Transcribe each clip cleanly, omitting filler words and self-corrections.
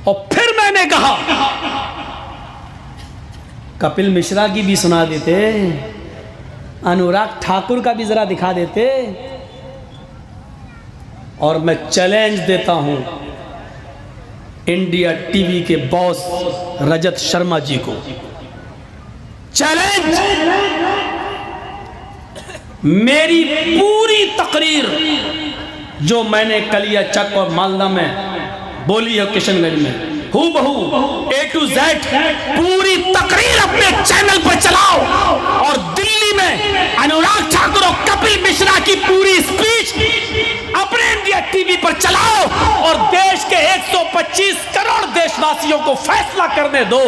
और फिर मैंने कहा कपिल मिश्रा की भी सुना देते, अनुराग ठाकुर का भी जरा दिखा देते। और मैं चैलेंज देता हूं इंडिया टीवी के बॉस रजत शर्मा जी को, चैलेंज, मेरी पूरी तकरीर जो मैंने कलिया चक और मालदा में बोली है, किशनगंज में हूबहू A to Z पूरी तकरीर अपने चैनल पर चलाओ, और दिल्ली में अनुराग ठाकुर और कपिल मिश्रा की पूरी स्पीच अपने इंडिया टीवी पर चलाओ, और देश के 125 करोड़ देशवासियों को फैसला करने दो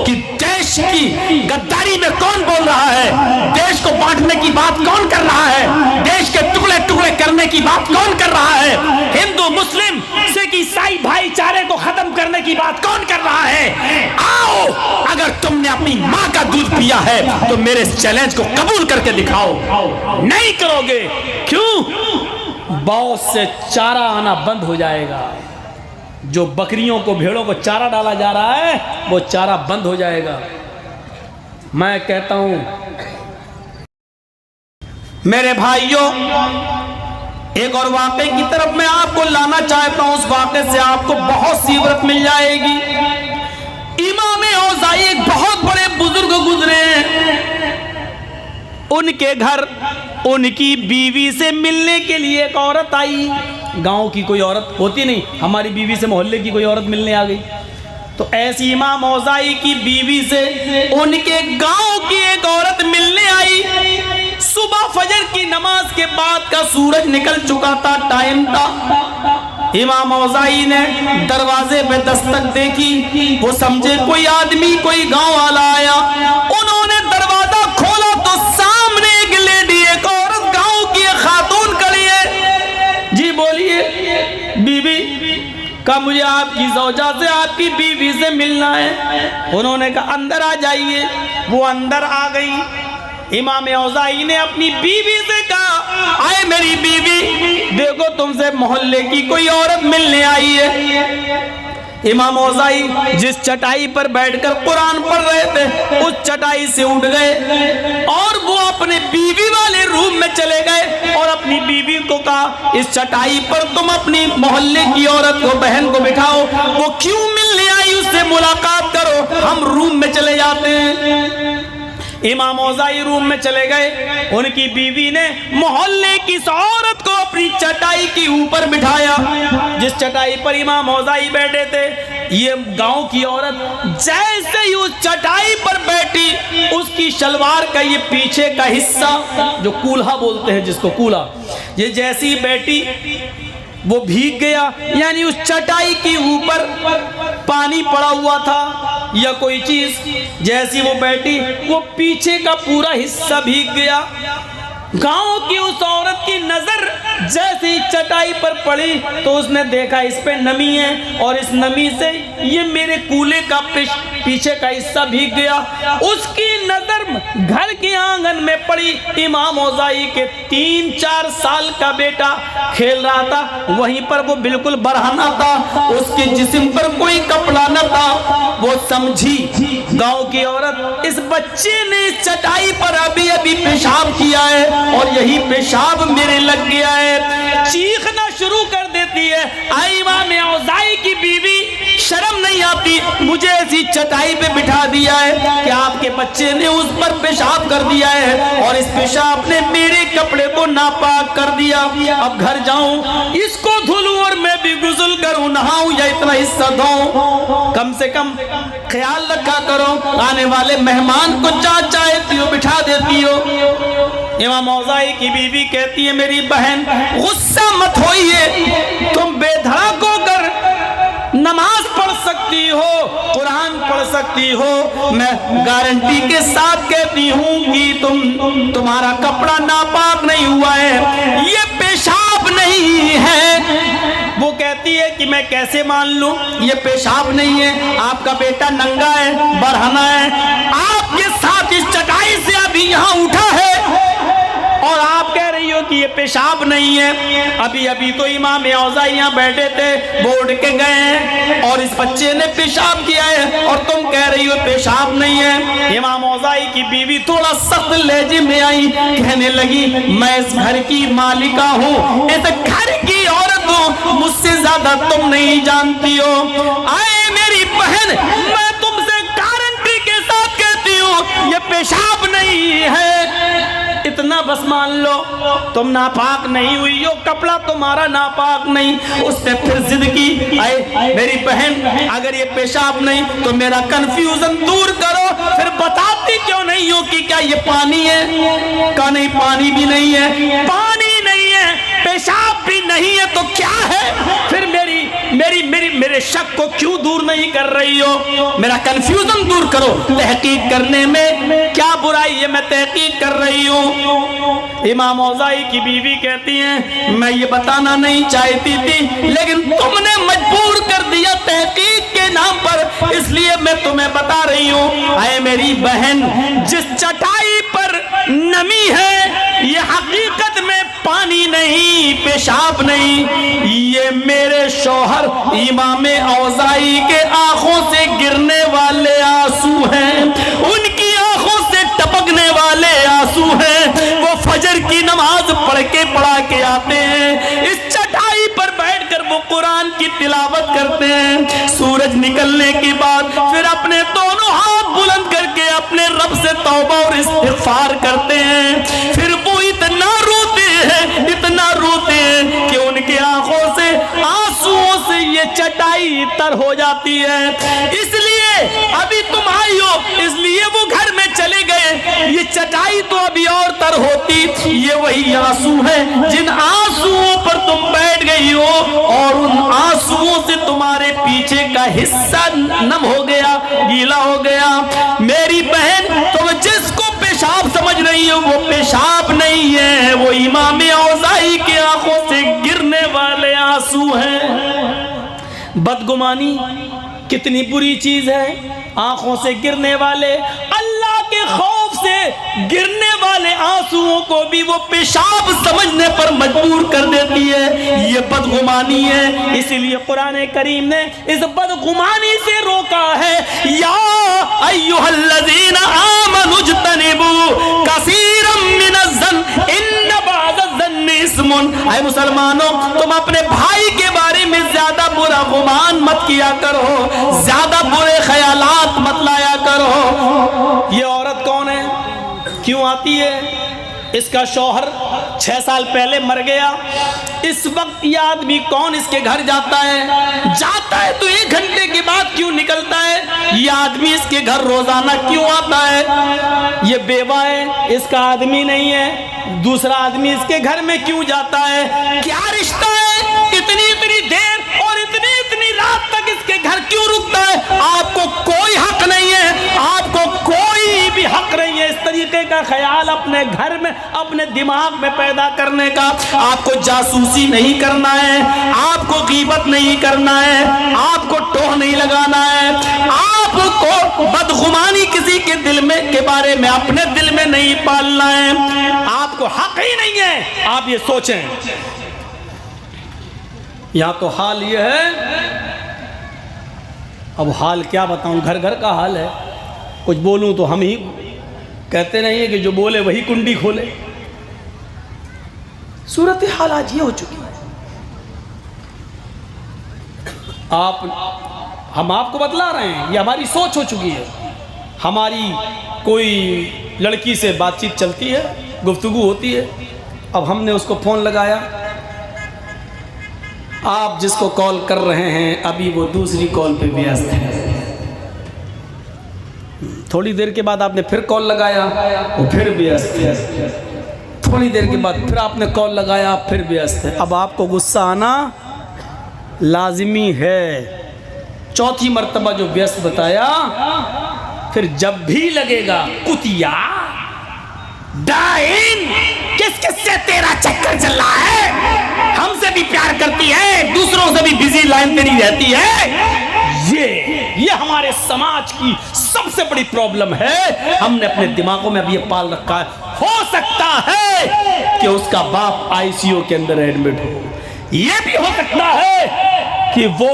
कि देश की गद्दारी में कौन बोल रहा है, देश को बांटने की बात कौन कर रहा है, देश के टुकड़े टुकड़े करने की बात कौन कर रहा है, हिंदू मुस्लिम सिख ईसाई भाईचारे को खत्म करने की बात कौन कर रहा है। आओ, अगर तुमने अपनी मां का दूध पिया है तो मेरे इस चैलेंज को कबूल करके दिखाओ। नहीं करोगे, क्यों? बॉस से चारा आना बंद हो जाएगा। जो बकरियों को, भेड़ों को चारा डाला जा रहा है वो चारा बंद हो जाएगा। मैं कहता हूं मेरे भाइयों, एक और वाक़े की तरफ मैं आपको लाना चाहता हूं। उस वाक़े से आपको बहुत सी इबरत मिल जाएगी। इमाम औज़ाई एक बहुत बड़े बुजुर्ग गुजरे हैं। उनके घर उनकी बीवी से मिलने के लिए एक औरत आई। गांव की कोई औरत होती नहीं, हमारी बीवी से मोहल्ले की कोई औरत मिलने आ गई। तो ऐसी इमाम औज़ाई की बीवी से उनके गांव की एक औरत मिलने आई। सुबह फजर की नमाज के बाद का सूरज निकल चुका था, टाइम था। इमाम औज़ाई ने दरवाजे पे दस्तक देखी, वो समझे कोई आदमी, कोई गांव वाला आया। उन्होंने दरवाजा खोला तो सामने एक लेडी, एक औरत, गांव की एक खातून खड़ी है। जी बोलिए बीबी, कहा मुझे आपकी ज़ौजा से, आपकी बीवी से मिलना है। उन्होंने कहा अंदर आ जाइए। वो अंदर आ गई। इमाम औज़ाई ने अपनी बीवी से कहा, आए मेरी बीवी, देखो तुमसे मोहल्ले की कोई औरत मिलने आई है। इमाम औज़ाई जिस चटाई पर बैठकर कुरान पढ़ रहे थे उस चटाई से उठ गए और वो अपने बीवी वाले रूम में चले गए और अपनी बीवी को कहा, इस चटाई पर तुम अपनी मोहल्ले की औरत को, बहन को बिठाओ। वो क्यों मिलने आई, उससे मुलाकात करो, हम रूम में चले जाते हैं। इमाम औज़ाई रूम में चले गए। उनकी बीवी ने मोहल्ले की इस औरत को अपनी चटाई के ऊपर बिठाया। जिस चटाई पर इमाम औज़ाई बैठे थे, ये गांव की औरत जैसे ही उस चटाई पर बैठी, उसकी शलवार का ये पीछे का हिस्सा, जो कूल्हा बोलते हैं जिसको, कूल्हा, ये जैसी बैठी वो भीग गया। यानी उस चटाई के ऊपर पानी पड़ा हुआ था या कोई चीज, जैसी वो बैठी वो पीछे का पूरा हिस्सा भीग गया। गांव की उस औरत की नजर जैसे ही चटाई पर पड़ी तो उसने देखा इस पे नमी है और इस नमी से ये मेरे कूले का पीछे का हिस्सा भीग गया। उसकी नजर घर के आंगन में पड़ी। इमाम औज़ाई के 3-4 साल का बेटा खेल रहा था, वहीं पर वो बिल्कुल बरहना था, उसके जिस्म पर कोई कपड़ा न था। वो समझी गांव की औरत, इस बच्चे ने इस चटाई पर अभी अभी पेशाब किया है और यही पेशाब मेरे लग गया है। चीखना शुरू कर देती है, आई इमाम औज़ाई की बीवी, शर्म नहीं आती, मुझे ऐसी चटाई पे बिठा दिया है कि आपके बच्चे ने उस पर पेशाब कर दिया है और इस पेशाब ने मेरे कपड़े को नापाक कर दिया। अब घर जाऊं, इसको धुलूं और मैं भी गुस्ल करूं, नहाऊं या इतना हिस्सा धोऊं। कम से कम ख्याल रखा करो, आने वाले मेहमान को जहाँ चाहती हो बिठा देती हो। इमाम औज़ाई की बीवी कहती है, मेरी बहन गुस्सा मत होइए, तुम बेधड़क होकर नमाज पढ़ सकती हो, कुरान पढ़ सकती हो। मैं गारंटी के साथ कहती हूँ कि तुम्हारा कपड़ा नापाक नहीं हुआ है, ये पेशाब नहीं है। वो कहती है कि मैं कैसे मान लूं, ये पेशाब नहीं है, आपका बेटा नंगा है, बरहना है, आपके साथ इस चटाई से अभी यहाँ उठा है और आप कह रही हो कि ये पेशाब नहीं है। अभी अभी तो इमाम औज़ाई यहाँ बैठे थे, वो उठ के गए हैं और और इस बच्चे ने पेशाब किया है और तुम कह रही हो पेशाब नहीं है। इमाम औज़ाई की बीवी थोड़ा सख्त लहजे में आई, कहने लगी मैं इस घर की मालिका हूँ, इस घर की औरत हूँ, मुझसे ज्यादा तुम नहीं जानती हो। आए मेरी बहन, मैं तुमसे गारंटी के साथ कहती हूँ ये पेशाब नहीं है। इतना बस मान लो, तुम नापाक नहीं हुई हो, कपड़ा तुम्हारा नापाक नहीं। उसने फिर जिद की, आए मेरी बहन अगर ये पेशाब नहीं तो मेरा कंफ्यूजन दूर करो, फिर बताती क्यों नहीं हो कि क्या ये पानी है? का नहीं, पानी भी नहीं है, पानी नहीं है, पेशाब भी नहीं है, तो क्या है? फिर मेरे शक को क्यों दूर नहीं कर रही हो? मेरा कंफ्यूजन दूर करो। तहकीक करने में क्या बुराई है, मैं तहकीक कर रही हूँ। इमाम औज़ाई की बीवी कहती हैं मैं ये बताना नहीं चाहती थी, लेकिन तुमने मजबूर कर दिया तहकीक के नाम पर, इसलिए मैं तुम्हें बता रही हूँ। आए मेरी बहन, जिस चटाई पर नमी है ये हकीकत में पानी नहीं, पेशाब नहीं, ये मेरे शौहर इमाम औज़ाई के आंखों से गिरने वाले आंसू हैं, उनकी आंखों से टपकने वाले आंसू हैं। वो फजर की नमाज पढ़ा के आते हैं, इस चटाई पर बैठकर वो कुरान की तिलावत करते हैं। सूरज निकलने के बाद फिर अपने दोनों हाथ बुलंद करके अपने रब से तौबा और इस्तिग़फ़ार करते हैं। फिर वो इतना रोते हैं कि उनकी आंखों से आंसुओं से ये चटाई तर हो जाती है। इसलिए अभी तुम आई हो, इसलिए वो घर में चले गए, ये चटाई तो अभी और तर होती। ये वही आंसू हैं जिन आंसुओं पर तुम बैठ गई हो, और उन आंसुओं से तुम्हारे पीछे का हिस्सा नम हो गया, गीला हो गया। मेरी बहन, तुम जिसको पेशाब समझ रही हो वो पेशाब नहीं है, वो इमाम औज़ाई के आंखों से गिरने वाले आंसू हैं। बदगुमानी कितनी बुरी चीज है, आंखों से गिरने वाले, अल्लाह के खौफ से गिरने वाले आंसुओं को भी वो पेशाब समझने पर मजबूर कर देती है। ये बदगुमानी है, इसीलिए कुरान करीम ने इस बदगुमानी से रोका है। या अय्युहल्लज़ीना आमनु इज्तनिबू कसीरम मिनज़्ज़न इन्न बअज़-ज़न्नि इस्मुन। ऐ मुसलमानों, तुम अपने भाई के बारे में ज्यादा बुरा गुमान मत किया करो, ज्यादा बुरे ख्यालात मत लाया करो। ये औरत कौन है, क्यों आती है? इसका शौहर 6 साल पहले मर गया। इस वक्त ये आदमी कौन इसके घर जाता है? जाता है तो 1 घंटे के बाद क्यों निकलता है? ये आदमी इसके घर रोजाना क्यों आता है? ये बेवा है, इसका आदमी नहीं है, दूसरा आदमी इसके घर में क्यों जाता है? क्या रिश्ता है? इतनी देर और इतनी रात तक इसके घर क्यों रुकता है? आपको कोई हक नहीं है, आपको कोई भी हक नहीं है इस तरीके का ख्याल अपने घर में, अपने दिमाग में पैदा करने का। आपको जासूसी नहीं करना है, आपको गीबत नहीं करना है, आपको टोह नहीं लगाना है, आपको बदगुमानी किसी के दिल में के बारे में अपने दिल में नहीं पालना है। आपको हक ही नहीं है। आप ये सोचें, या तो हाल ये है, अब हाल क्या बताऊं, घर घर का हाल है। कुछ बोलूं तो हम ही कहते नहीं है कि जो बोले वही कुंडी खोले। सूरत हाल आज ये हो चुकी है। हम आपको बतला रहे हैं, ये हमारी सोच हो चुकी है। हमारी कोई लड़की से बातचीत चलती है, गुफ्तगू होती है, अब हमने उसको फ़ोन लगाया, आप जिसको कॉल कर रहे हैं अभी वो दूसरी कॉल पे व्यस्त है। थोड़ी देर के बाद आपने फिर कॉल लगाया, वो फिर व्यस्त है। थोड़ी देर के बाद फिर आपने कॉल लगाया, फिर व्यस्त है। अब आपको गुस्सा आना लाजिमी है। चौथी मर्तबा जो व्यस्त बताया, फिर जब भी लगेगा कुतिया डाइन, किस किस से तेरा चक्कर चल रहा है? हमसे भी प्यार करती है, दूसरों से भी बिजी लाइन तेरी रहती है। ये हमारे समाज की सबसे बड़ी प्रॉब्लम है। हमने अपने दिमागों में अभी ये पाल रखा है। हो सकता है कि उसका बाप आईसीयू के अंदर एडमिट हो, ये भी हो सकता है कि वो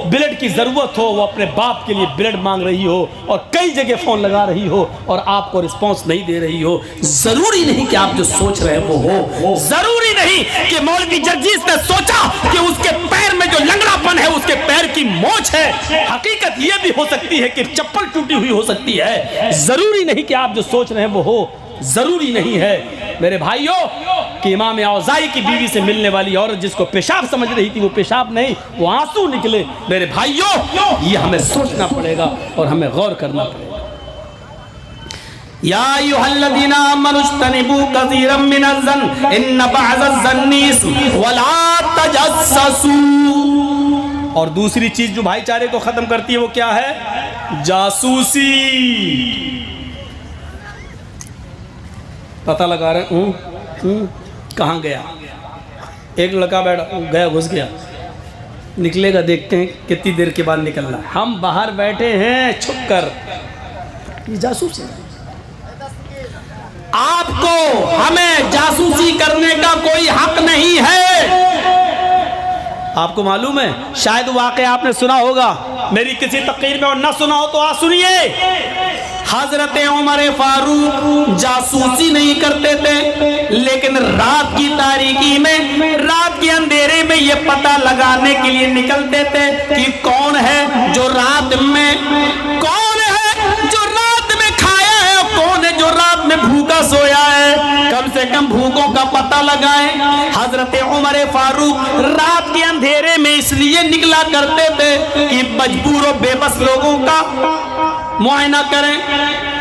ब्लेड की ज़रूरत हो, वो अपने बाप के लिए ब्लेड मांग रही हो और कई जगह फ़ोन लगा रही हो और आपको रिस्पॉन्स नहीं दे रही हो। ज़रूरी नहीं कि आप जो सोच रहे हैं वो हो। ज़रूरी नहीं कि मौलवी जर्जीस ने सोचा कि उसके पैर में जो लंगड़ापन है उसके पैर की मोच है। हकीकत ये भी हो सकती है कि चप्पल टूटी हुई हो सकती है। ज़रूरी नहीं कि आप जो सोच रहे हैं वो हो। ज़रूरी नहीं है मेरे भाइयों कि इमाम औज़ाई की बीवी से मिलने वाली औरत जिसको पेशाब समझ रही थी वो पेशाब नहीं, वो आंसू निकले। मेरे भाइयों, ये हमें सोचना पड़ेगा और हमें गौर करना पड़ेगा। या अय्युहल्लज़ीना आमनुज्तनिबू कसीरम मिनज़्ज़न इन्न बअज़-ज़न्नि इस्म वला तजस्ससू। और दूसरी चीज जो भाईचारे को खत्म करती है वो क्या है? जासूसी। पता लगा रहे कहाँ गया, एक लड़का बैठा गया, घुस गया, निकलेगा, देखते हैं कितनी देर के बाद निकल रहा है। हम बाहर बैठे हैं छुप कर, ये जासूसी। आपको हमें जासूसी करने का कोई हक नहीं है। आपको मालूम है, शायद वाक़या आपने सुना होगा, मेरी किसी तकरीर में और ना सुना हो तो आप सुनिए। हजरत उमर फारूक जासूसी नहीं करते थे, लेकिन रात की तारीकी में, रात के अंधेरे में ये पता लगाने के लिए निकलते थे कि कौन है जो रात में, कौन है जो रात में खाया है, कौन है जो रात में भूखा सोया है। कम से कम भूखों का पता लगाएं। हजरत उमर फारूक रात के अंधेरे में इसलिए निकला करते थे कि मजबूर और बेबस लोगों का मुआयना करें।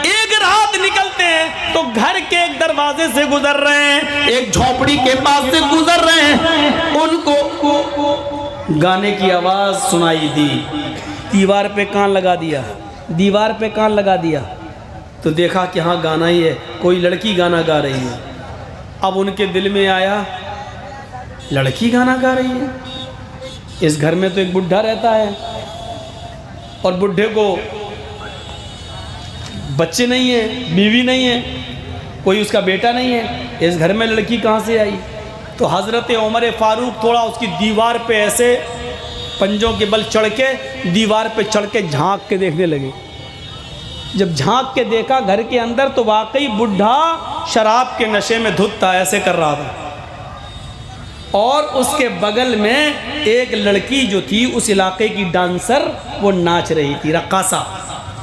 एक रात निकलते हैं तो घर के एक दरवाजे से गुजर रहे हैं, एक झोपड़ी के पास से गुजर रहे हैं, उनको गाने की आवाज सुनाई दी। दीवार पे कान लगा दिया, दीवार पे कान लगा दिया तो देखा कि हाँ गाना ही है, कोई लड़की गाना गा रही है। अब उनके दिल में आया लड़की गाना गा रही है, इस घर में तो एक बुढ़ा रहता है और बुढ़े को बच्चे नहीं है, बीवी नहीं है, कोई उसका बेटा नहीं है, इस घर में लड़की कहाँ से आई। तो हज़रत उमर फारूक थोड़ा उसकी दीवार पे ऐसे पंजों के बल चढ़ के दीवार पे चढ़ के झांक के देखने लगे। जब झांक के देखा घर के अंदर तो वाकई बुढ़ा शराब के नशे में धुत था, ऐसे कर रहा था। और उसके बगल में एक लड़की जो थी उस इलाके की डांसर, वो नाच रही थी, रक्कासा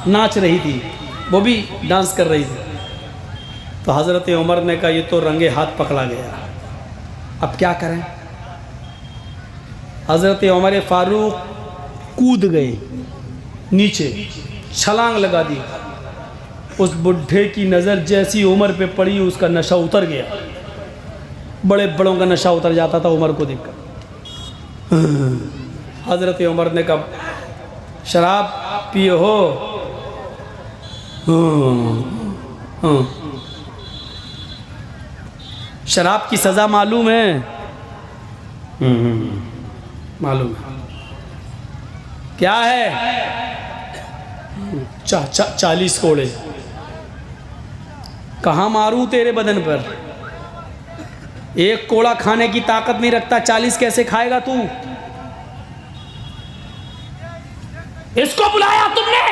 नाच रही थी, वो भी डांस कर रही थी। तो हज़रत उमर ने कहा ये तो रंगे हाथ पकड़ा गया, अब क्या करें। हज़रत उमर फारूक कूद गए नीचे, छलांग लगा दी। उस बुढ़े की नज़र जैसी उमर पे पड़ी उसका नशा उतर गया। बड़े बड़ों का नशा उतर जाता था उमर को देखकर। हज़रत उमर ने कहा शराब पिए हो? शराब की सज़ा मालूम है? मालूम है। क्या है? 40 कोड़े। कहाँ मारूं तेरे बदन पर? एक कोड़ा खाने की ताकत नहीं रखता, 40 कैसे खाएगा तू? इसको बुलाया तुमने?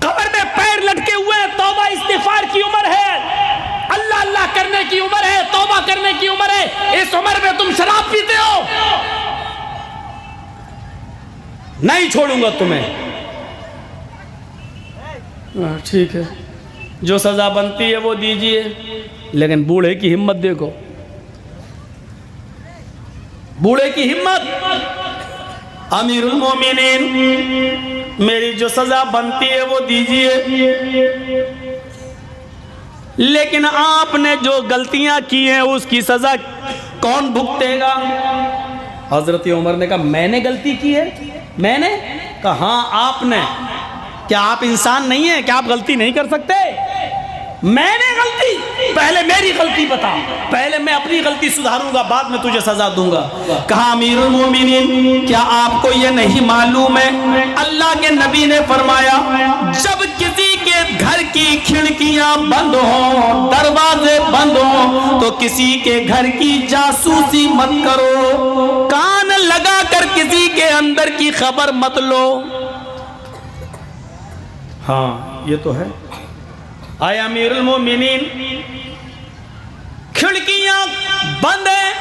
कब्र में पैर लटके हुए हैं, तौबा इस्तिगफार की उम्र है, अल्लाह अल्लाह करने की उम्र है, तौबा करने की उम्र है। इस उम्र में तुम शराब पीते हो? नहीं छोड़ूंगा तुम्हें। ठीक है, जो सजा बनती है वो दीजिए, लेकिन बूढ़े की हिम्मत देखो, बूढ़े की हिम्मत। अमीरुल मोमिनीन, मेरी जो सजा बनती है वो दीजिए, लेकिन आपने जो गलतियां की हैं उसकी सजा कौन भुगतेगा? हजरत उमर ने कहा मैंने गलती की है? मैंने? कहा हाँ आपने। क्या आप इंसान नहीं है? क्या आप गलती नहीं कर सकते? मैंने गलती? पहले मेरी गलती बता, पहले मैं अपनी गलती सुधारूंगा, बाद में तुझे सजा दूंगा। कहा अमीरुल मोमिनीन, क्या आपको ये नहीं मालूम है अल्लाह के नबी ने फरमाया जब किसी के घर की खिड़कियां बंद हो, दरवाजे बंद हो, तो किसी के घर की जासूसी मत करो। कान लगा कर किसी के अंदर की खबर मत लो। हाँ ये तो है। आए अमीरुल मोमिनीन, खिड़कियां बंद है,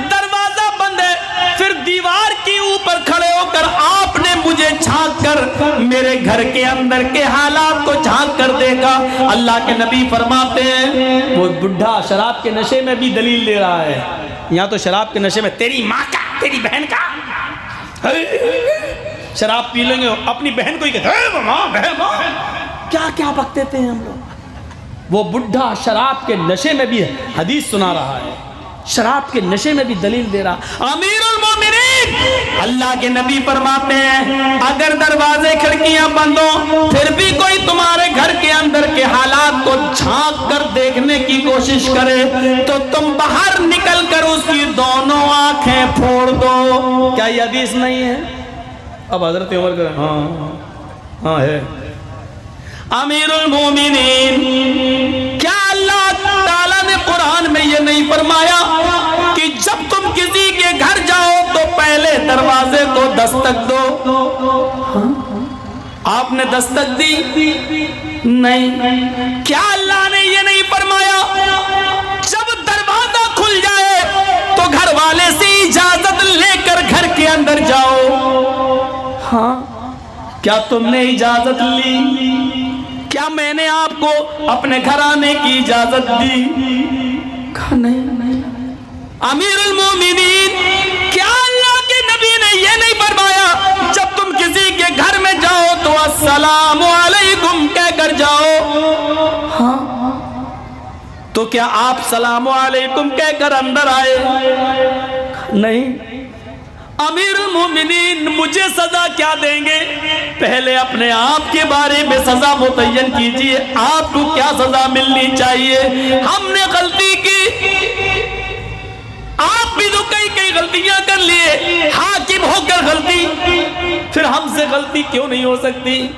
दरवाजा बंद है, फिर दीवार के ऊपर खड़े होकर आपने मुझे झांक कर मेरे घर के अंदर के हालात को झांक कर देखा। अल्लाह के नबी फरमाते हैं, वो बुढ़ा शराब के नशे में भी दलील दे रहा है। यहाँ तो शराब के नशे में तेरी माँ का, तेरी बहन का, शराब पी लेंगे अपनी बहन को ही कहते माँ बहन माँ, क्या क्या बकते थे हम लोग। वो बुढ़ा शराब के नशे में भी हदीस सुना रहा है, शराब के नशे में भी दलील दे रहा। अमीरुल मोमिनीन अल्लाह के नबी फरमाते हैं, अगर दरवाजे खिड़कियां बंद हो फिर भी कोई तुम्हारे घर के अंदर के हालात को झांक कर देखने की कोशिश करे तो तुम बाहर निकल कर उसकी दोनों आंखें फोड़ दो। क्या ये हदीस नहीं है? अब हजरत उमर का हाँ है। अमीरुल मोमिनीन, क्या अल्लाह ताला ने कुरान में ये नहीं फरमाया कि जब तुम किसी के घर जाओ तो पहले दरवाजे को दस्तक दो? आपने दस्तक दी? नहीं। क्या अल्लाह ने ये नहीं फरमाया जब दरवाजा खुल जाए तो घर वाले से इजाजत लेकर घर के अंदर जाओ? हाँ। क्या तुमने इजाजत ली? क्या मैंने आपको अपने घर आने की इजाजत दी? नहीं। अमीरुल मोमिनीन, क्या अल्लाह के नबी ने यह नहीं फरमाया जब तुम किसी के घर में जाओ तो अस्सलामु अलैकुम कहकर जाओ? हाँ। तो क्या आप सलामु अलैकुम कहकर अंदर आए? नहीं। अमीरुल मोमिनीन, मुझे सजा क्या देंगे? पहले अपने आप के बारे में सजा मुतय्यन कीजिए, आपको क्या सजा मिलनी चाहिए। हमने गलती की, आप भी तो कई गलतियां कर लिए, हाकिम होकर गलती, फिर हमसे गलती क्यों नहीं हो सकती?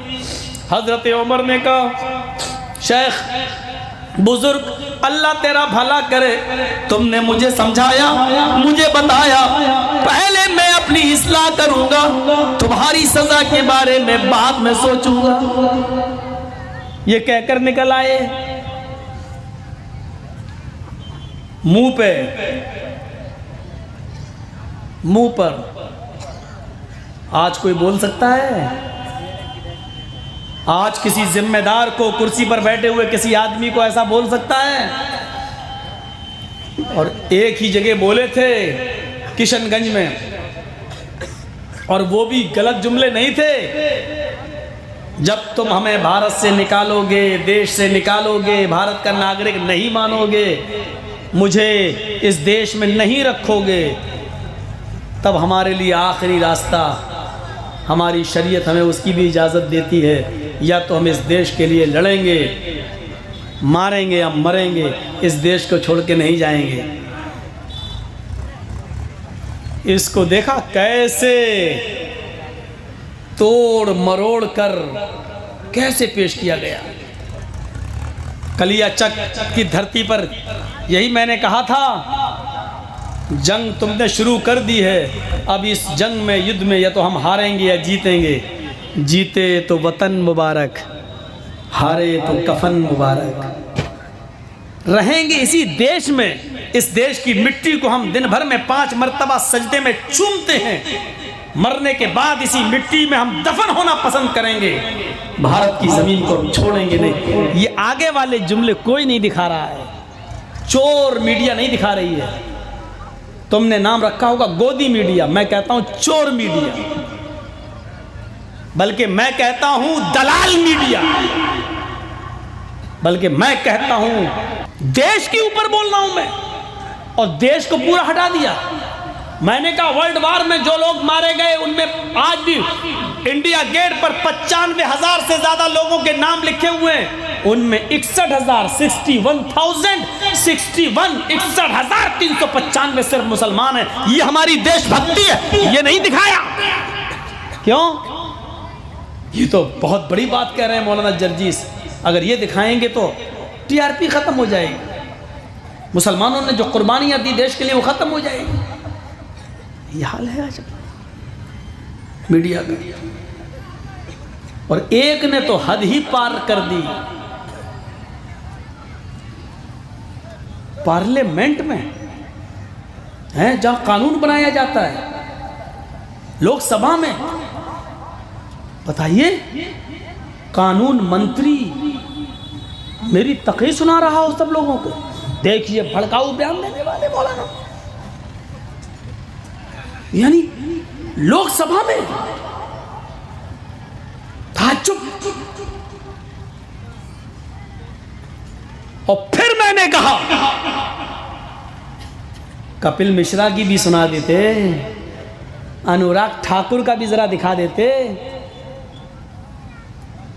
हजरत उमर ने कहा, शेख बुजुर्ग अल्लाह तेरा भला करे, तुमने मुझे समझाया, मुझे बताया, पहले मैं अपनी इस्लाह करूंगा, तुम्हारी सजा के बारे में बाद में सोचूंगा। ये कहकर निकल आए। मुंह पर आज कोई बोल सकता है? आज किसी जिम्मेदार को, कुर्सी पर बैठे हुए किसी आदमी को ऐसा बोल सकता है? और एक ही जगह बोले थे किशनगंज में, और वो भी गलत जुमले नहीं थे। जब तुम हमें भारत से निकालोगे, देश से निकालोगे, भारत का नागरिक नहीं मानोगे, मुझे इस देश में नहीं रखोगे, तब हमारे लिए आखिरी रास्ता, हमारी शरीयत हमें उसकी भी इजाज़त देती है, या तो हम इस देश के लिए लड़ेंगे, मारेंगे या मरेंगे, इस देश को छोड़ के नहीं जाएंगे। इसको देखा कैसे तोड़ मरोड़ कर कैसे पेश किया गया। कलियाचक की धरती पर यही मैंने कहा था, जंग तुमने शुरू कर दी है, अब इस जंग में, युद्ध में, या तो हम हारेंगे या जीतेंगे। जीते तो वतन मुबारक, हारे तो कफन मुबारक। रहेंगे इसी देश में, इस देश की मिट्टी को हम दिन भर में 5 मरतबा सजदे में चूमते हैं, मरने के बाद इसी मिट्टी में हम दफन होना पसंद करेंगे, भारत की जमीन को हम छोड़ेंगे नहीं। ये आगे वाले जुमले कोई नहीं दिखा रहा है, चोर मीडिया नहीं दिखा रही है। तुमने नाम रखा होगा गोदी मीडिया, मैं कहता हूं चोर मीडिया, बल्कि मैं कहता हूं दलाल मीडिया, बल्कि मैं कहता हूं देश के ऊपर बोल रहा हूं मैं, और देश को पूरा हटा दिया। मैंने कहा वर्ल्ड वार में जो लोग मारे गए उनमें आज भी इंडिया गेट पर 95,000 से ज्यादा लोगों के नाम लिखे हुए हैं, उनमें 61,395 सिर्फ मुसलमान हैं। ये हमारी देशभक्ति है, ये नहीं दिखाया। क्यों? ये तो बहुत बड़ी बात कह रहे हैं मौलाना जर्जीस, अगर ये दिखाएंगे तो टीआरपी खत्म हो जाएगी, मुसलमानों ने जो कुर्बानियां दी देश के लिए वो खत्म हो जाएगी। ये हाल है आज। मीडिया का। और एक ने तो हद ही पार कर दी। पार्लियामेंट में है जहां कानून बनाया जाता है, लोकसभा में, बताइए कानून मंत्री मेरी तकरीर सुना रहा हो सब लोगों को। देखिए भड़काऊ बयान देने वाले मौलाना, यानी लोकसभा में ताज्जुब। और फिर मैंने कहा कपिल मिश्रा की भी सुना देते, अनुराग ठाकुर का भी जरा दिखा देते।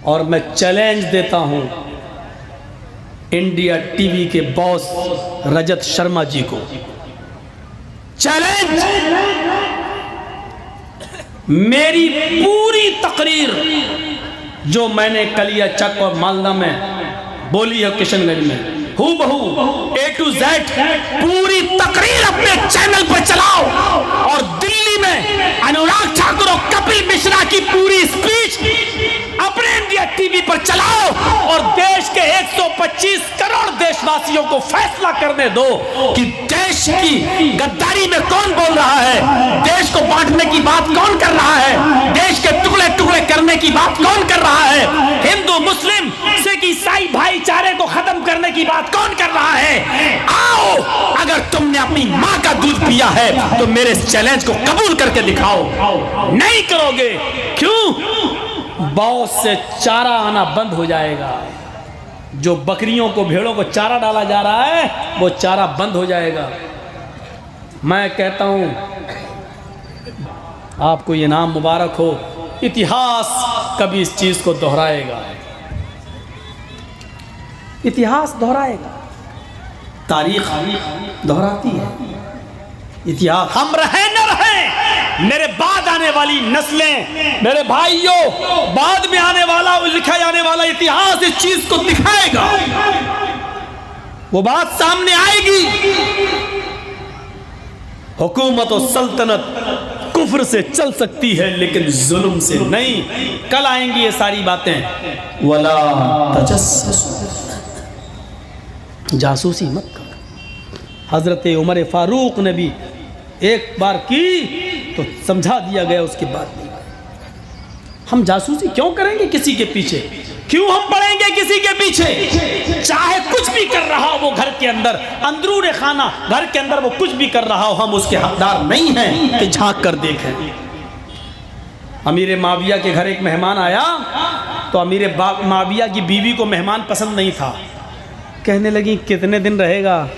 और मैं चैलेंज देता हूं इंडिया टीवी के बॉस रजत शर्मा जी को, चैलेंज, मेरी पूरी तकरीर जो मैंने कलिया चक और मालदा में बोली है, किशनगंज में, हूबहू A to Z पूरी तकरीर अपने चैनल पर चलाओ। और दिल्ली में अनुराग ठाकुर और कपिल मिश्रा की पूरी स्पीच अपने इंडिया टीवी पर चलाओ और देश के 125 करोड़ देशवासियों को फैसला करने दो कि देश की गद्दारी में कौन बोल रहा है, देश को बांटने की बात कौन कर रहा है, देश के टुकड़े टुकड़े करने की बात कौन कर रहा है, हिंदू मुस्लिम सिख ईसाई भाईचारे को खत्म करने की बात कौन कर रहा है। आओ, अगर तुमने अपनी मां का दूध पिया है तो मेरे इस चैलेंज को कबूल करके दिखाओ। नहीं करोगे, क्यों? बहुत से चारा आना बंद हो जाएगा। जो बकरियों को, भेड़ों को चारा डाला जा रहा है वो चारा बंद हो जाएगा। मैं कहता हूं आपको ये नाम मुबारक हो, इतिहास कभी इस चीज को दोहराएगा, इतिहास दोहराएगा, तारीख दोहराती है। इतिहास हम रहे न रहे, मेरे बाद आने वाली नस्लें, मेरे भाइयों, बाद में आने वाला लिखा जाने वाला इतिहास इस चीज को दिखाएगा, वो बात सामने आएगी। हुकूमत और सल्तनत कुफ्र से चल सकती है लेकिन जुल्म से नहीं। कल आएंगी ये सारी बातें। वला तजस्सुस, जासूसी मत करो। हजरत उमर फारूक ने भी एक बार की तो समझा दिया गया, उसके बाद नहीं। हम जासूसी क्यों करेंगे किसी के पीछे? क्यों हम पड़ेंगे किसी के पीछे? चाहे कुछ भी कर रहा हो वो घर के अंदर, अंदरूने खाना घर के अंदर वो कुछ भी कर रहा हो, हम उसके हकदार नहीं हैं कि झांक कर देखें। अमीर माविया के घर एक मेहमान आया तो अमीर माविया की बीवी को मेहमान पसंद नहीं था। कहने लगी कितने दिन रहेगा।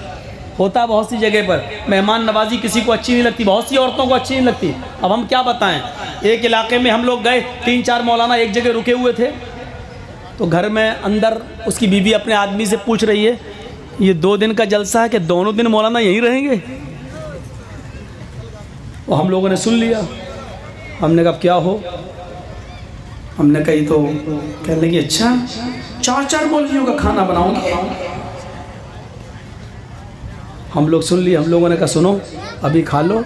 होता बहुत सी जगह पर मेहमान नवाजी किसी को अच्छी नहीं लगती, बहुत सी औरतों को अच्छी नहीं लगती। अब हम क्या बताएं, एक इलाके में हम लोग गए, 3-4 मौलाना एक जगह रुके हुए थे, तो घर में अंदर उसकी बीवी अपने आदमी से पूछ रही है ये 2 दिन का जलसा है कि दोनों दिन मौलाना यहीं रहेंगे? वो हम लोगों ने सुन लिया। हमने कहा क्या हो? हमने कही तो कहने लगी अच्छा 4-4 मौलवियों का खाना बनाऊंगी। हम लोग सुन लिए। हम लोगों ने कहा सुनो अभी खा लो,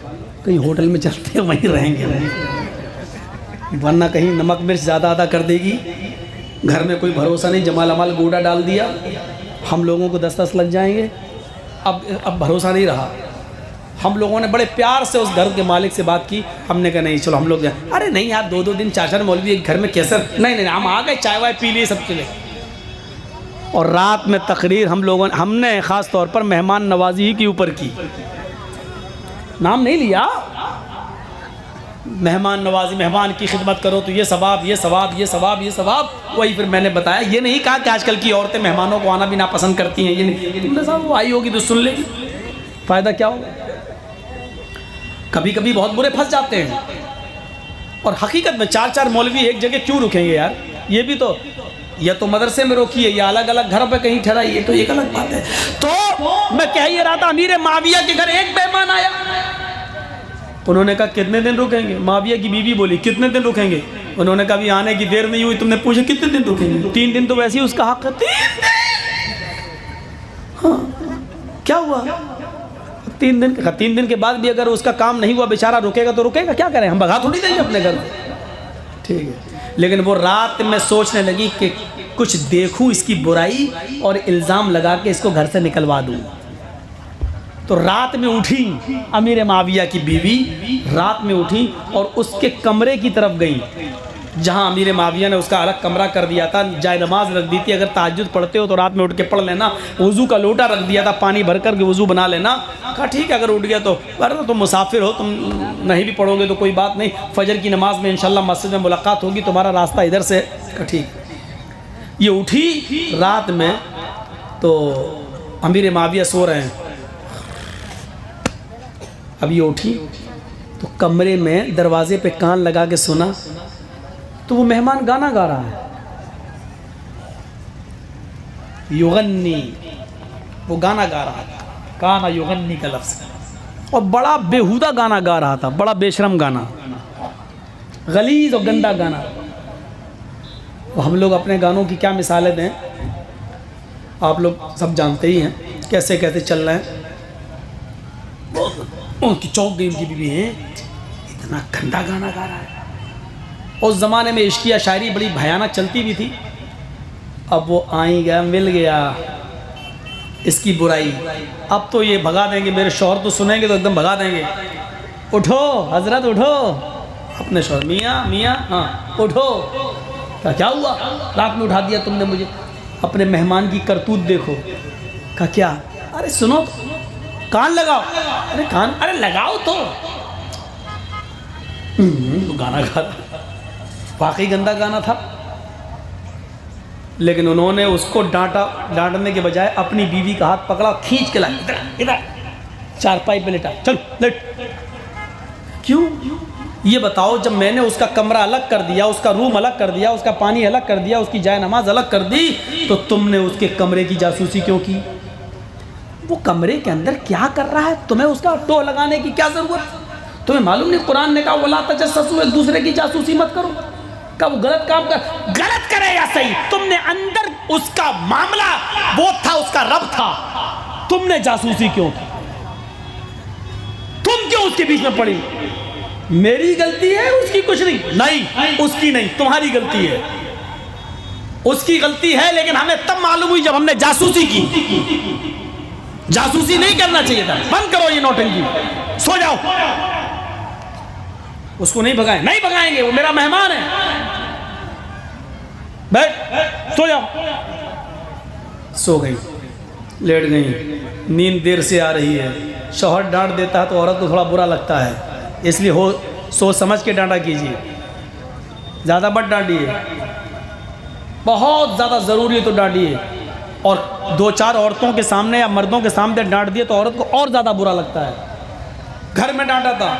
कहीं होटल में चलते हैं वहीं रहेंगे, वरना कहीं नमक मिर्च ज़्यादा कर देगी। घर में कोई भरोसा नहीं, जमाल अमाल गूड़ा डाल दिया, हम लोगों को 10-10 लग जाएंगे। अब भरोसा नहीं रहा। हम लोगों ने बड़े प्यार से उस घर के मालिक से बात की। हमने कहा नहीं चलो हम लोग जाए। अरे नहीं यार 2-2 दिन 4-4 मौलवी एक घर में कैसे? नहीं हम आ गए, चाय वाय पी लिए, सब चले। और रात में तकरीर हमने ख़ास तौर पर मेहमान नवाजी ही के ऊपर की, नाम नहीं लिया। मेहमान नवाजी, मेहमान की खिदमत करो तो ये सवाब, ये सवाब, ये सवाब, ये सवाब। वही फिर मैंने बताया, ये नहीं कहा कि आजकल की औरतें मेहमानों को आना भी नापसंद करती हैं, ये नहीं। तुमने साहब वो आई होगी तो सुन लेगी, फ़ायदा क्या होगा? कभी कभी बहुत बुरे फंस जाते हैं। और हकीकत में 4-4 मौलवी एक जगह क्यों रुकेंगे यार? ये भी तो, या तो मदरसे में रोकिए या अलग अलग घरों पे कहीं ठहराइए, तो एक अलग बात है। तो मैं कह ही रहा था, अमीर माविया के घर एक मेहमान आया, उन्होंने कहा कितने दिन रुकेंगे? माविया की बीवी बोली कितने दिन रुकेंगे? उन्होंने कहा अभी आने की देर नहीं हुई, तुमने पूछा कितने दिन रुकेंगे? 3 दिन तो वैसे ही उसका हक है। 3 दिन? हाँ क्या हुआ? 3 दिन के बाद भी अगर उसका काम नहीं हुआ, बेचारा रुकेगा तो रुकेगा, क्या करें हम? भगा थोड़ी देंगे अपने घर में। ठीक है। लेकिन वो रात में सोचने लगी कि कुछ देखूं इसकी बुराई और इल्ज़ाम लगा के इसको घर से निकलवा दूं। तो रात में उठी अमीर माविया की बीवी, रात में उठी और उसके कमरे की तरफ गई जहां अमीर माविया ने उसका अलग कमरा कर दिया था, जाए नमाज रख दी थी। अगर ताज्जुद पढ़ते हो तो रात में उठ के पढ़ लेना। वज़ू का लोटा रख दिया था, पानी भर कर के वज़ू बना लेना। कहा ठीक है, अगर उठ गया तो, वरना तुम मुसाफिर हो, तुम नहीं भी पढ़ोगे तो कोई बात नहीं, फजर की नमाज में इंशाल्लाह मस्जिद में मुलाकात होगी, तुम्हारा रास्ता इधर से। कहा ठीक। ये उठी रात में तो अमीर माविया सो रहे हैं। अब ये उठी तो कमरे में दरवाजे पे कान लगा के सुना तो वो मेहमान गाना गा रहा है, युगन्नी, वो गाना गा रहा था, काना युगन्नी का लफ्ज़, और बड़ा बेहुदा गाना गा रहा था, बड़ा बेशरम गाना, गलीज़ और गंदा गाना। तो हम लोग अपने गानों की क्या मिसालें दें, आप लोग सब जानते ही हैं कैसे कैसे चल रहे हैं। उनकी चौक गई उनकी बीवी है, इतना गंदा गाना गा रहा है। उस ज़माने में इश्किया शायरी बड़ी भयानक चलती भी थी। अब वो आई गया, मिल गया इसकी बुराई। अब तो ये भगा देंगे, मेरे शौहर तो सुनेंगे तो एकदम भगा देंगे। उठो हजरत उठो, अपने शौहर, मियाँ मियाँ, हाँ उठो। क्या हुआ, रात में उठा दिया तुमने मुझे। अपने मेहमान की करतूत देखो। कहा क्या, अरे सुनो कान लगाओ। अरे कान, अरे लगाओ तो गाना गा रहा, वाकई गंदा गाना था। लेकिन उन्होंने उसको डांटने के बजाय अपनी बीवी का हाथ पकड़ा, खींच के लाया, इधर इधर चारपाई पे लेटा, चल लेट। क्यों ये बताओ, जब मैंने उसका कमरा अलग कर दिया, उसका रूम अलग कर दिया, उसका पानी अलग कर दिया, उसकी जाए नमाज अलग कर दी, तो तुमने उसके कमरे की जासूसी क्यों की? वो कमरे के अंदर क्या कर रहा है, तुम्हें उसका टोह लगाने की क्या जरूरत? तुम्हें मालूम नहीं कुरान ने कहा वला तजस्ससू, एक दूसरे की जासूसी मत करो। कब वो गलत काम कर, गलत करे या सही, तुमने अंदर उसका मामला वो था, उसका रब था, तुमने जासूसी क्यों की? तुम क्यों उसके बीच में पड़ी? मेरी गलती है, उसकी कुछ नहीं, उसकी नहीं, तुम्हारी गलती है। उसकी गलती है, लेकिन हमें तब मालूम हुई जब हमने जासूसी की। जासूसी नहीं करना चाहिए था। बंद करो ये नौटंकी, सो जाओ। उसको नहीं भगाए, नहीं भगाएंगे, वो मेरा मेहमान है, बैठ सो जाओ। सो गई, लेट गई। नींद देर से आ रही है, शौहर डांट देता है तो औरत को थोड़ा बुरा लगता है, इसलिए हो सोच समझ के डांटा कीजिए, ज़्यादा मत डांटिए। बहुत ज़्यादा ज़रूरी है तो डांटिए, और दो चार औरतों के सामने या मर्दों के सामने डांट दिए तो औरत को और ज़्यादा बुरा लगता है। घर में डांटा था,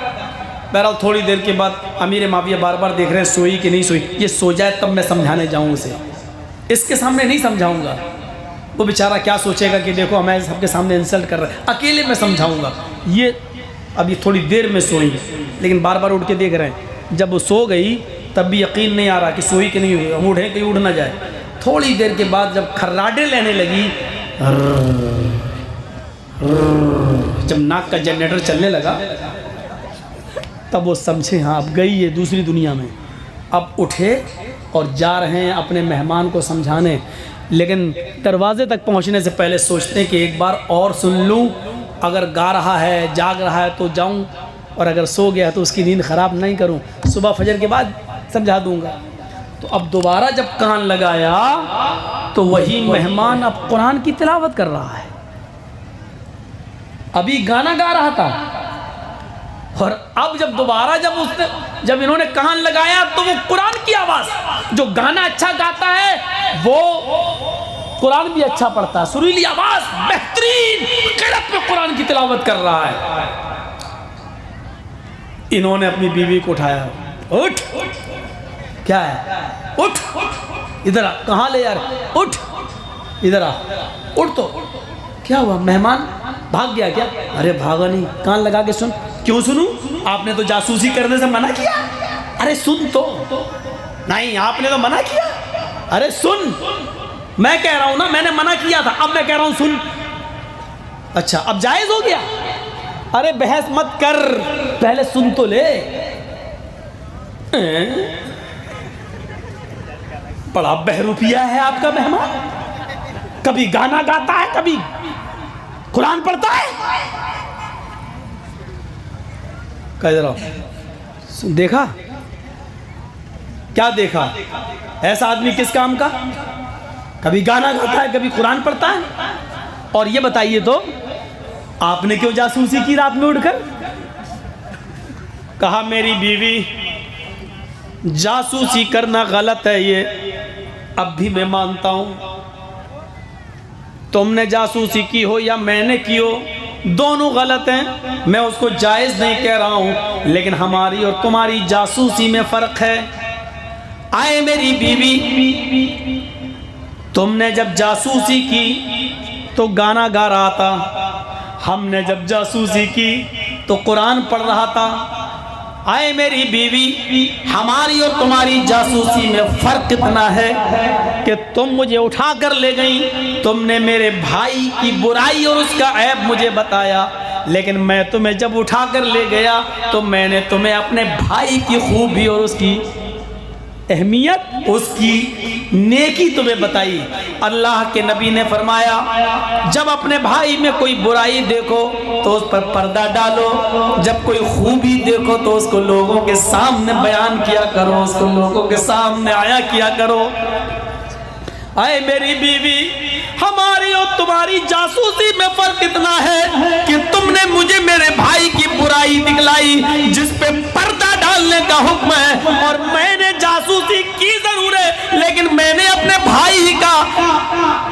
बहरहाल थोड़ी देर के बाद अमीर माविया बार बार देख रहे हैं सोई कि नहीं सोई। ये सो जाए तब मैं समझाने जाऊँ उसे, इसके सामने नहीं समझाऊँगा। वो बेचारा क्या सोचेगा कि देखो हमें सबके सामने इंसल्ट कर रहा है, अकेले में समझाऊँगा। ये अभी थोड़ी देर में सोई, लेकिन बार बार उठ के देख रहे हैं। जब वो सो गई तब भी यकीन नहीं आ रहा कि सोई कि नहीं हुई, हम उठे कहीं उठ ना जाए। थोड़ी देर के बाद जब खर्राटे लेने लगी, जब नाक का जनरेटर चलने लगा, तब वो समझे हाँ अब गई है दूसरी दुनिया में। अब उठे और जा रहे हैं अपने मेहमान को समझाने, लेकिन दरवाजे तक पहुंचने से पहले सोचते हैं कि एक बार और सुन लूं, अगर गा रहा है जाग रहा है तो जाऊं, और अगर सो गया तो उसकी नींद ख़राब नहीं करूं, सुबह फजर के बाद समझा दूंगा। तो अब दोबारा जब कान लगाया तो वही मेहमान अब कुरान की तिलावत कर रहा है, अभी गाना गा रहा था। और अब जब दोबारा जब इन्होंने कान लगाया तो वो कुरान की आवाज़, जो गाना अच्छा गाता है वो कुरान भी अच्छा पढ़ता है, सुरीली आवाज़, बेहतरीन क़िरात में कुरान की तिलावत कर रहा है। इन्होंने अपनी बीवी को उठाया, उठ, क्या है, उठ, इधर आ, कहाँ ले यार, उठ, इधर आ, उठ। तो क्या हुआ, मेहमान भाग गया क्या? अरे भागा नहीं, कान लगा के सुन। क्यों सुनूं? आपने तो जासूसी करने से मना किया। अरे सुन तो। नहीं, आपने तो मना किया। अरे सुन, मैं कह रहा हूं ना, मैंने मना किया था, अब मैं कह रहा हूं सुन। अच्छा अब जायज हो गया? अरे बहस मत कर, पहले सुन तो ले। बड़ा बहरूपिया है आपका मेहमान, कभी गाना गाता है, कभी कुरान पढ़ता है। कह रहा हूं, देखा क्या देखा? ऐसा आदमी किस काम का? कभी गाना गाता है, कभी कुरान पढ़ता है। और ये बताइए तो आपने क्यों जासूसी की रात में उठकर? कहा मेरी बीवी, जासूसी करना गलत है, ये अब भी मैं मानता हूं। तुमने जासूसी की हो या मैंने की हो, दोनों गलत हैं, मैं उसको जायज़ नहीं कह रहा हूं, लेकिन हमारी और तुम्हारी जासूसी में फ़र्क है। आए मेरी बीवी, तुमने जब जासूसी की तो गाना गा रहा था, हमने जब जासूसी की तो कुरान पढ़ रहा था। आए मेरी बीवी, हमारी और तुम्हारी जासूसी में फ़र्क इतना है कि तुम मुझे उठा कर ले गई, तुमने मेरे भाई की बुराई और उसका ऐब मुझे बताया, लेकिन मैं तुम्हें जब उठा कर ले गया तो मैंने तुम्हें अपने भाई की खूबी और उसकी अहमियत, उसकी नेकी तुम्हें बताई। अल्लाह के नबी ने फरमाया, जब अपने भाई में कोई बुराई देखो तो उस पर पर्दा डालो, जब कोई खूबी देखो तो उसको लोगों के सामने बयान किया करो, उसको लोगों के सामने आया किया करो। आए मेरी बीवी, हमारी और तुम्हारी जासूसी में फर्क इतना है कि तुमने मुझे मेरे भाई की बुराई दिखलाई जिस पे पर्दा डालने का हुक्म है, और मैंने जासूसी की जरूर है, लेकिन मैंने अपने भाई का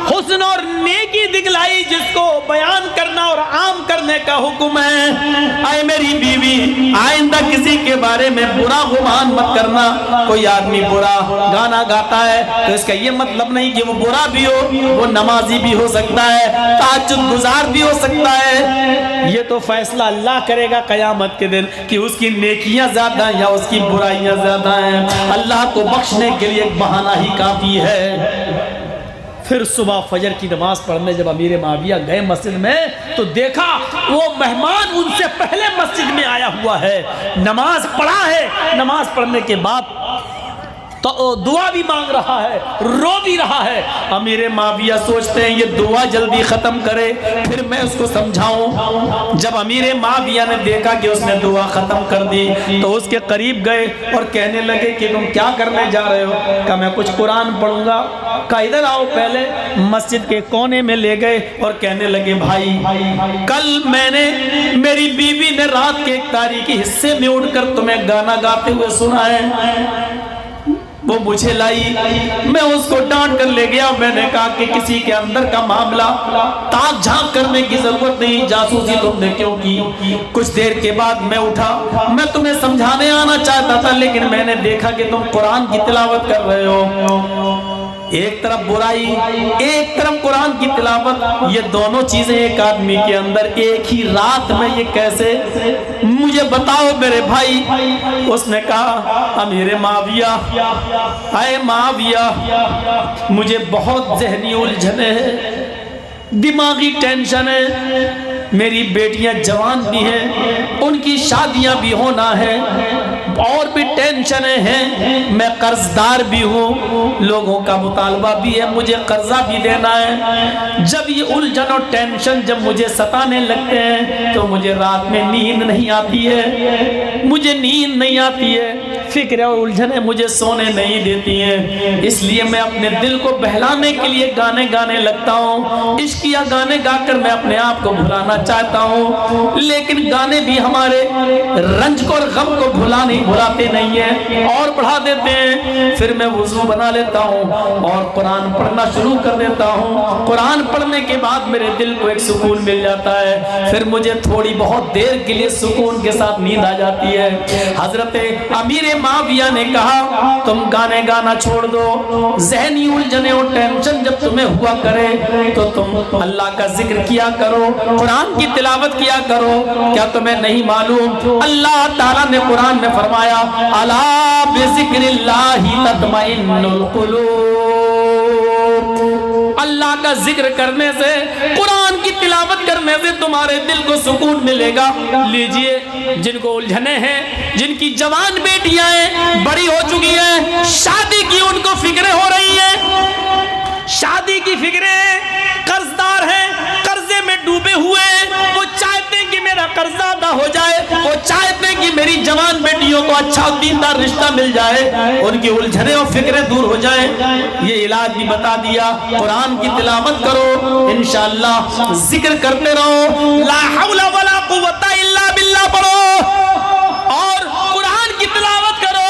हुस्न और नेकी दिखलाई जिसको बयान करना और आम करने का हुक्म है। आए मेरी बीवी, आइंदा किसी के बारे में बुरा गुमान मत करना। कोई आदमी बुरा गाना गाता है तो इसका ये मतलब नहीं कि वो बुरा भी हो, वो नमाजी भी हो सकता है, तहज्जुद गुजार भी हो सकता है। ये तो फैसला अल्लाह करेगा क़यामत के दिन कि उसकी नेकियां ज्यादा या उसकी बुराइयां ज्यादा हैं। अल्लाह को बख्शने के लिए एक बहाना ही काफी है। फिर सुबह फजर की नमाज पढ़ने जब अमीर माविया गए मस्जिद में तो देखा वो मेहमान उनसे पहले मस्जिद में आया हुआ है, नमाज पढ़ा है, नमाज पढ़ने के बाद तो दुआ भी मांग रहा है, रो भी रहा है। अमीर माविया सोचते हैं ये दुआ जल्दी ख़त्म करे फिर मैं उसको समझाऊं। जब अमीर माविया ने देखा कि उसने दुआ ख़त्म कर दी तो उसके करीब गए और कहने लगे कि तुम क्या करने जा रहे हो? कहा मैं कुछ कुरान पढ़ूंगा। कहा इधर आओ। पहले मस्जिद के कोने में ले गए और कहने लगे भाई, कल मैंने मेरी बीवी ने रात के एक तारीखी हिस्से में उठकर तुम्हें गाना गाते हुए सुना है, वो मुझे लाई, मैं उसको डांट कर ले गया। मैंने कहा कि किसी के अंदर का मामला ताक झांक करने की जरूरत नहीं, जासूसी तुमने क्यों की? कुछ देर के बाद मैं उठा, मैं तुम्हें समझाने आना चाहता था लेकिन मैंने देखा कि तुम कुरान की तिलावत कर रहे हो। एक तरफ बुराई, एक तरफ कुरान की तिलावत, ये दोनों चीजें एक आदमी के अंदर एक ही रात में ये कैसे? मुझे बताओ मेरे भाई। उसने कहा अमीर माविया, आए माविया, मुझे बहुत ज़हनी उलझने हैं, दिमागी टेंशन है, मेरी बेटियां जवान भी हैं, उनकी शादियां भी होना है, और भी टेंशन हैं, मैं कर्जदार भी हूँ, लोगों का मुतालबा भी है, मुझे कर्जा भी देना है। जब ये उलझन और टेंशन जब मुझे सताने लगते हैं तो मुझे रात में नींद नहीं आती है, मुझे नींद नहीं आती है, फिक्र और उलझने मुझे सोने नहीं देती हैं। इसलिए मैं अपने दिल को बहलाने के लिए गाने गाने लगता हूँ, इश्किया गाने गाकर मैं अपने आप को भुलाना चाहता हूँ, लेकिन गाने भी हमारे रंज को और गम को भुलाते नहीं है और बढ़ा देते हैं। फिर मैं वुज़ू बना लेता हूँ और कुरान पढ़ना शुरू कर देता हूँ। कुरान पढ़ने के बाद मेरे दिल को एक सुकून मिल जाता है, फिर मुझे थोड़ी बहुत देर के लिए सुकून के साथ नींद आ जाती है। हजरत अमीर माविया ने कहा तुम गाने गाना छोड़ दो, ज़हनी उलझने और टेंशन जब तुम्हें हुआ करे तो तुम अल्लाह का जिक्र किया करो, कुरान की तिलावत किया करो। क्या तुम्हें नहीं मालूम अल्लाह ताला ने कुरान में फरमाया अला बिज़िक्रिल्लाहि तत्मइन्नुल कुलूब, अल्लाह का जिक्र करने से, कुरान की तिलावत करने से तुम्हारे दिल को सुकून मिलेगा। लीजिए, जिनको उलझने हैं, जिनकी जवान बेटियां हैं, बड़ी हो चुकी हैं, शादी की उनको फिक्र हो रही कर्जा अदा हो जाए, वो चाहते कि मेरी जवान बेटियों को अच्छा दीनदार रिश्ता मिल जाए, उनकी उलझने और फिक्रें दूर हो जाए। ये इलाज भी बता दिया। कुरान की तिलावत करो, इंशाअल्लाह जिक्र करते रहो, ला हौला वला कुव्वता इल्ला बिल्लाह पढ़ो और कुरान की तिलावत करो,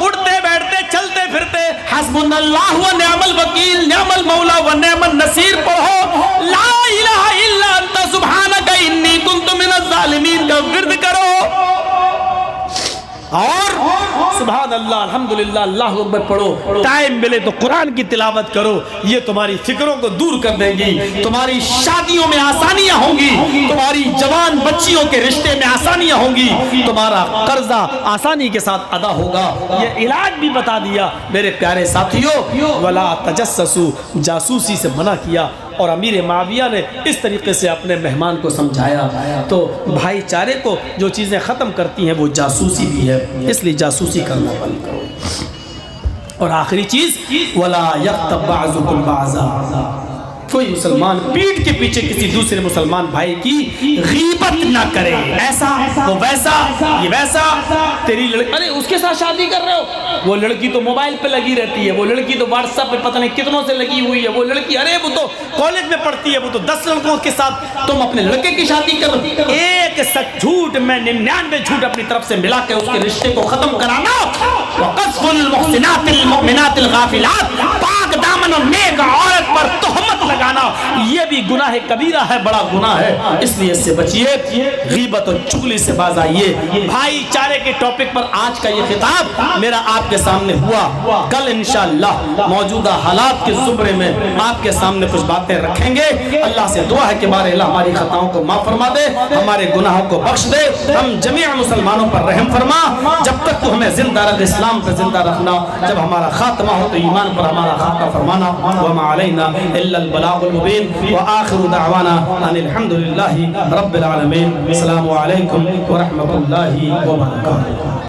उठते बैठते चलते फिरते हस्बुनल्लाहु व निअमल वकील, निअमल मौला व निअमन नसीर पढ़ो, ला इलाहा इल्ला अंता सुब्हानका इन्नी कुन्तु मिनज़ ज़ालिमीन का विर्द करो और सुभान अल्लाह अल्हम्दुलिल्लाह अल्लाहु अकबर पढ़ो। टाइम मिले तो कुरान की तिलावत करो, ये तुम्हारी फिक्रों को दूर कर देगी, तुम्हारी शादियों में आसानियां होंगी, तुम्हारी जवान बच्चियों के रिश्ते में आसानियां होंगी, तुम्हारा कर्जा आसानी के साथ अदा होगा। ये इलाज भी बता दिया। मेरे प्यारे साथियों, वला तजस्ससु, जासूसी से मना किया और अमीर माविया ने इस तरीके से अपने मेहमान को समझाया। तो भाईचारे को जो चीज़ें ख़त्म करती हैं वो जासूसी भी है, इसलिए जासूसी करना बंद करो। और आखिरी चीज़, वला यग़्तब बअज़ुकुम बअज़ा, कोई मुसलमान पीठ के पीछे किसी दूसरे मुसलमान भाई की गीबत ना करे, ऐसा वो वैसा ये वैसा। तेरी लड़की, अरे उसके साथ शादी कर रहे हो, वो लड़की तो मोबाइल पे लगी रहती है, वो लड़की तो व्हाट्सएप पे पता नहीं कितनों से लगी हुई है, वो लड़की अरे वो तो कॉलेज में पढ़ती है, वो तो 10 लड़कों के साथ, तुम अपने लड़के की शादी कर रहे हो। एक सच झूठ में 99 झूठ अपनी तरफ से मिला के उसके रिश्ते को खत्म कराना, वक़ज़्फ़ुल मुहसिनातिल मुमिनातिल गाफिलात, पाक दामन और नेक औरत पर तोहमत लगाना, ये भी गुनाह कबीरा है, बड़ा गुनाह है, इसलिए इससे बचिए, गीबत और चुगली से बाज आइए। भाईचारे के टॉपिक पर आज का ये खिताब मेरा आपके सामने हुआ। कल इंशाअल्लाह मौजूदा हालात के ज़ुमरे में आपके सामने कुछ बातें रखेंगे। अल्लाह से दुआ है कि बारे अल्लाह हमारी खताओं को माफ फरमा दे, हमारे गुनाहों को बख्श दे, हम जमीअ मुसलमानों पर रहम फरमा। जब तक तो हमें जिंदा रख, इस्लाम पर जिंदा रखना, जब हमारा खात्मा हो तो ईमान पर हमारा खात्मा फरमाना। व मा अलैना इल्लल बलागुल मुबीन व आखिरु दअवाना अनिल हम्दुलिल्लाहि रब्बिल आलमीन। अस्सलामु अलैकुम व रहमतुल्लाहि व बरकातुहू।